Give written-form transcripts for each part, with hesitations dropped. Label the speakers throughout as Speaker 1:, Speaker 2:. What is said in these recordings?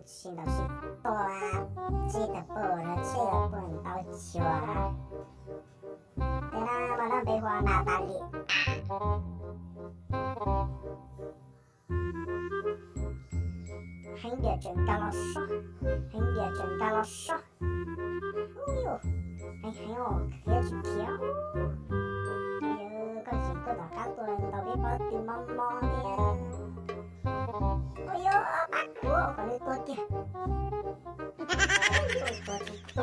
Speaker 1: 心都是大啊，这个宝了，这个本到笑啊。对啦，无咱白花那大力。很热真干了爽，很热真干了爽。哎呦，哎呦，可去跳。哎呦，个是个大家多人到底把地毛毛呢？哎呦，把我把你多点。哎呦，多去多。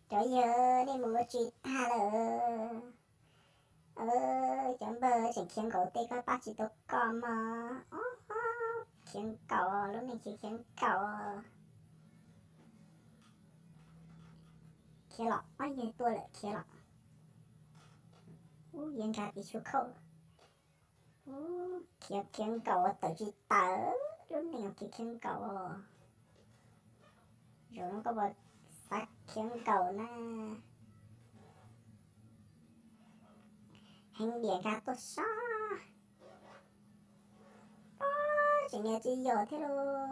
Speaker 1: Trời ơi, đi mua chị ta lờ. Chẳng bơ chỉ khiến cậu tê có bác chị tốt con mà. Khiến cậu, lúc này chỉ khiến cậu. Kia lọ, ôi như tôi lại kia lọ. Yên ra bị chú khâu. Kia khiến cậu tự chị tớ. Lúc này kia khiến cậu. Rồi nó có bật phát khiến cậu nè. Hành điện ra tốt xó. Chỉ nhớ chị dỗ thế luôn.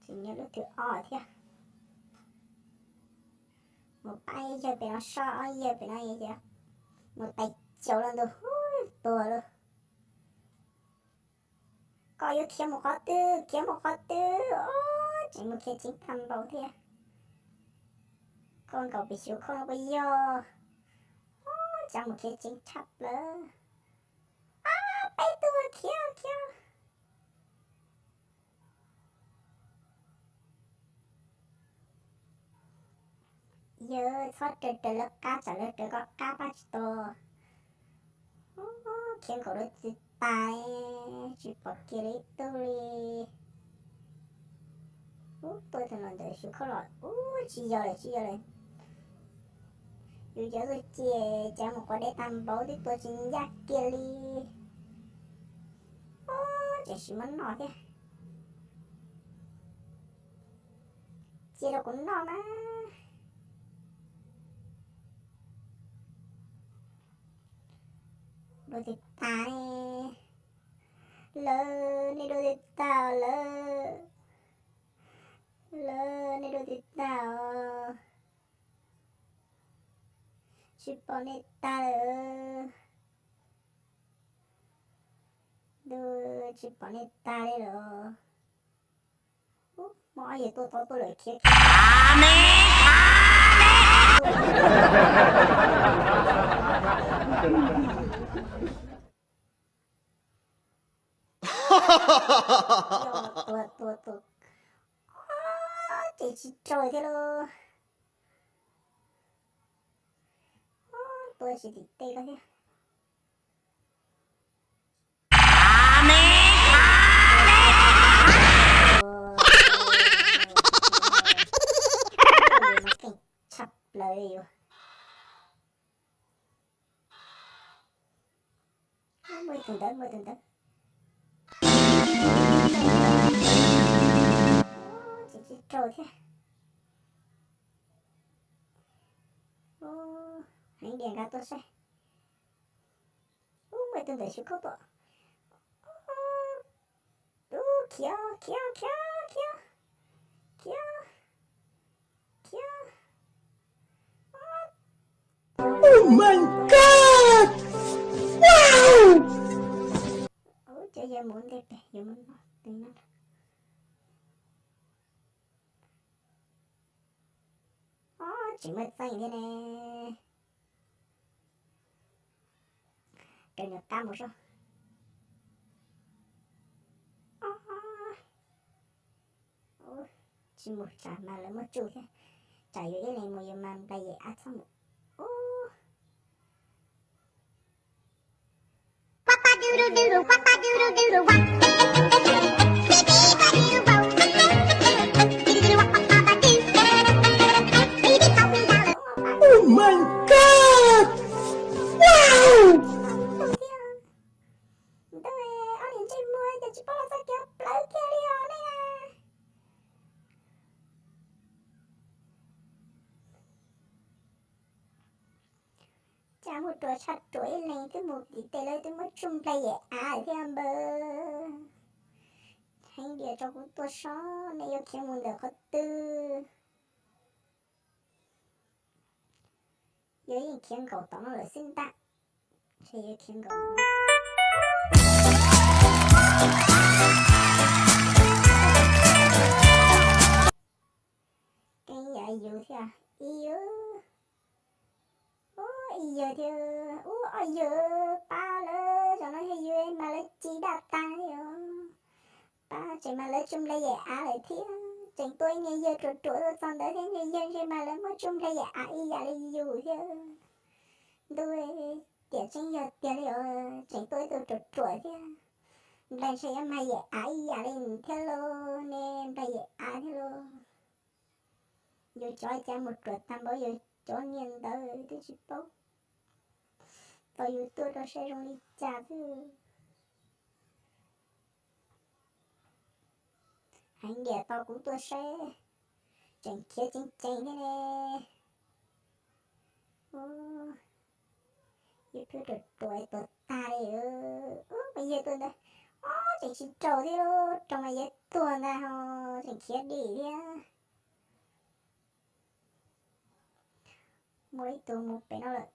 Speaker 1: Chỉ nhớ lúc thứ thế. Một tay chơi bị nó xó, giờ bị nó vậy chứ. Một tay chấu lên được. Tùa luôn. Có yếu kiếm một khó tư. Chỉ một kia chính thăm bầu thế. Con cậu bị xíu không nó bây giờ. Chẳng một kia chính thắp lỡ. Bây tùa kia. Giờ thoát trời lớp cá trả lời trời có cá bát tô. Khiến cậu đôi chữ tay. Chỉ bỏ kia lấy tôi đi. Tôi thường lần đời xíu khó lọt. Chị giờ này. Dù giờ tôi chìa chẳng một quả để tầm bấu thì tôi chính giác kia đi. Chỉ xíu mất nọ thế. Chị đâu cũng nọ mà. Đôi thì ta nè. Lơ nè đôi thì tao lơ. Lơ nè đôi thì tao. Chỉ bỏ nè ta lơ. Đôi chỉ bỏ nè ta lơ rồi. Mọi gì tôi lại kia. Tôi chỉ trời thế luôn. Tôi chỉ tê có thế. Chập lời. Mới từng tới. Chỉ trời thế. Hãy điện ra tôi xem. Mới từng tới xíu khóc tội. Kia.
Speaker 2: Oh my god! Wow!
Speaker 1: Trời giờ muốn đẹp, giờ muốn tính nó. Chỉ mất xanh thế này. Trời nhập cam một số. Chỉ một trả mà lấy một chút thế. Trả yếu cái này một giờ mà bây giờ ác xong một.
Speaker 3: Papa doodle doodle, papa doodle doodle, wap.
Speaker 2: Oh my god! Wow!
Speaker 1: cái một tí tê lấy tôi mất chung tay vậy thì em bơ hành địa cho cũng tua xó này yêu kiếm muốn được có tư yêu yên kiếm cầu tao nó là sinh tạ thì yêu kiếm cầu cái nhà yêu thì yêu yêu thì yêu ba lơ cho nó hay yêu mà lấy chỉ đã tay ba chỉ mà lấy chung lấy lại thiên chính tôi nghe giờ trộn trộn rồi xong đấy thế nghe giờ chỉ mà lấy mất chung lấy ý là yêu thì tôi tiền chính giờ tiền liệu chính tôi trộn trộn thì đây sẽ mà ý là thế lo nên đây thế lo yêu cho cha một trộn tam bảo yêu cho nhân tới tôi chỉ bảo và yêu tôi đó sẽ rong đi trả thứ hành địa tao cũng tôi sẽ chẳng kia chính thế này yêu tôi được tuổi tôi ta đi bây giờ tôi đây chẳng chỉ trâu đi đâu trong này giờ tuần nào chẳng kia đi đi mỗi tuần một bé nó là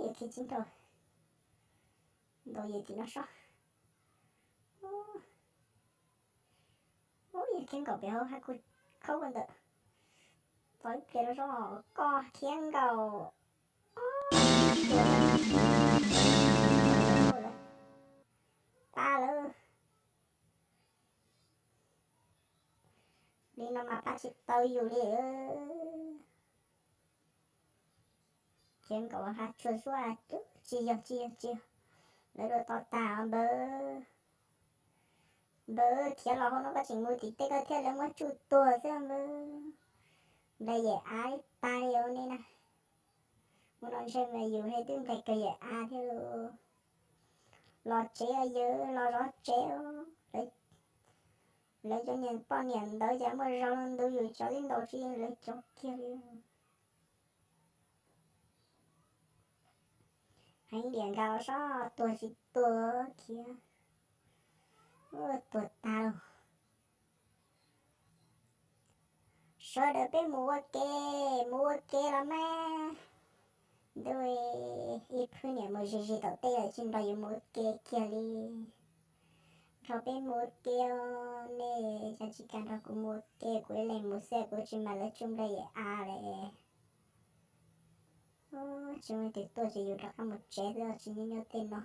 Speaker 1: giờ kia chính rồi đâu giờ thì nó sao giờ kia cậu bé hay cứ không còn được với kia nó sao có thiên cầu ba lơ đi nó mà ba chỉ tao yêu đi thiên cầu hạt chuột xóa chia lấy đồ tao tao bơ kia là nó có chỉ mua tí tê có thể là mua chút tua xem bơ đây giờ ai ta yêu nên nè muốn nói xem là yêu hay tiếng cái thế luôn lo chế giờ lo rót chế lấy cho nhân bao nhân tới giờ mới rau lên tôi yêu cho đến đầu chi lấy cho kia đi hành điện cao sao tua chỉ tua kia tua tao sao được cái mua kê là mà đôi ít thứ này mua gì đầu tiên là trên đây mua kê kia đi rồi bên mua kê nè cho chị cần cũng mua kê của lên mua xe của chị mà lấy chung đây này chúng thì tôi chỉ dùng được một chế thôi chỉ nhớ tên nó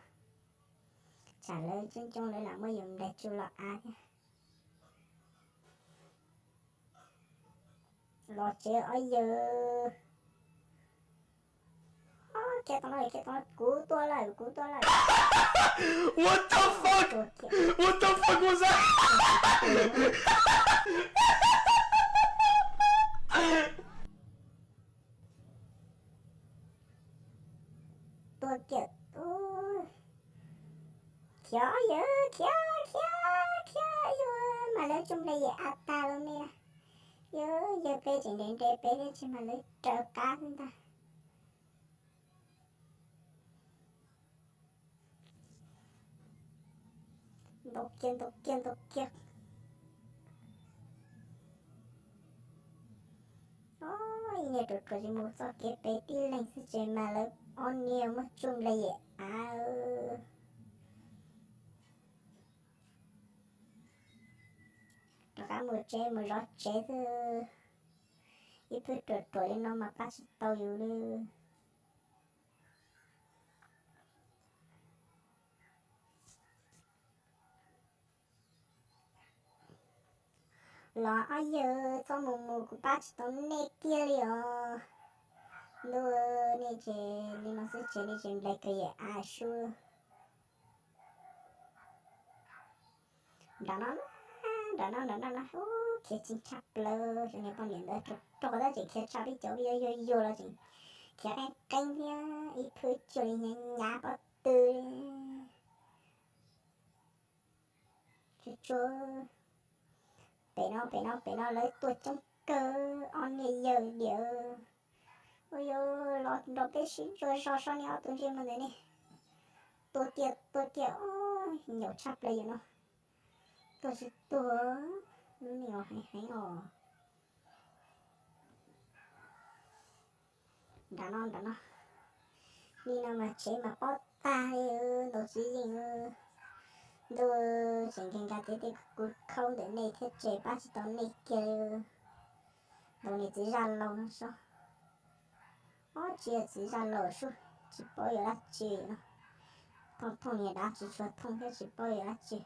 Speaker 1: trả lời chân trong đấy là mới dùng để chú là nhé lo chế ở giờ cái con này cứu tôi lại
Speaker 2: What the fuck? What the fuck was that?
Speaker 1: tôi kìa khéo mà lấy chung đây ta luôn nè giờ bé chỉ đến đây bé chỉ mà lấy trợ cá chúng ta đột kiên nhà được có gì một số cái bé tí lên sẽ chơi mà lấy on nhiều mất chung đây cả một chế một rót chế thứ ít thứ trội nó mà bắt tao yêu đi lo ở giờ có một của bắt tao nè kia liền luôn nè chế đi nó sẽ chế đi chế lại cái xưa đó nó kia chính chắp lơ cho nên con nhìn đó cho đó chỉ kia chắp đi chỗ vô là chỉ kia cái canh kia ít thứ chơi nhá bắt tư cho bé nó lấy tuổi trong cơ on như giờ điều ôi yo lo cái xí rồi sao nhau tụi chị mà đấy nè tôi kia nhiều chắp đây nó tôi chỉ tôi nhiều hay đã non đi nào mà chế mà bót ta đồ gì đồ chẳng cần cả thế cứ khâu để này thế chế bác sĩ tao này kia đồ này chỉ ra lâu nó sao chỉ ra lâu số chỉ bao giờ là chỉ nó thông nhà đã chỉ cho thông cái chỉ bao giờ là chỉ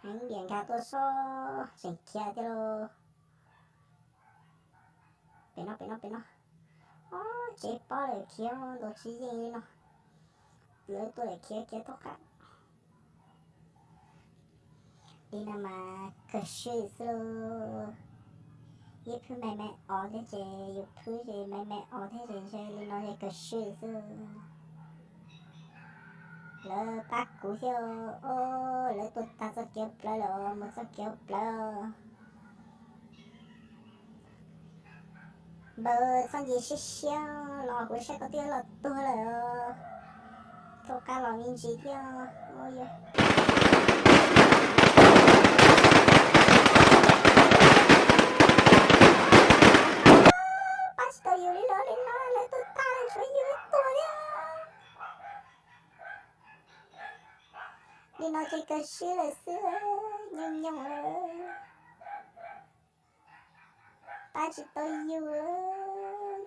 Speaker 1: anh điện cả tôi số chẳng kia thế lo bên nó chế bao để kia đồ chỉ gì nó lấy tôi để kia tốt cả đi nào mà cơ sư rồi ये फिर मैं और दे जे ये फिर जे मैं और दे जे ले nó जे cơ sư rồi lỡ bác cú hiếu ô lỡ tụt ta sẽ kéo lỡ một sẽ kéo lỡ bờ sang gì xí xíu lò của sẽ có tiếng là tua lỡ thôi cả lò nhìn gì theo ôi đi nói chơi cơ sư là xưa nhung ơi ta chỉ tôi yêu ơi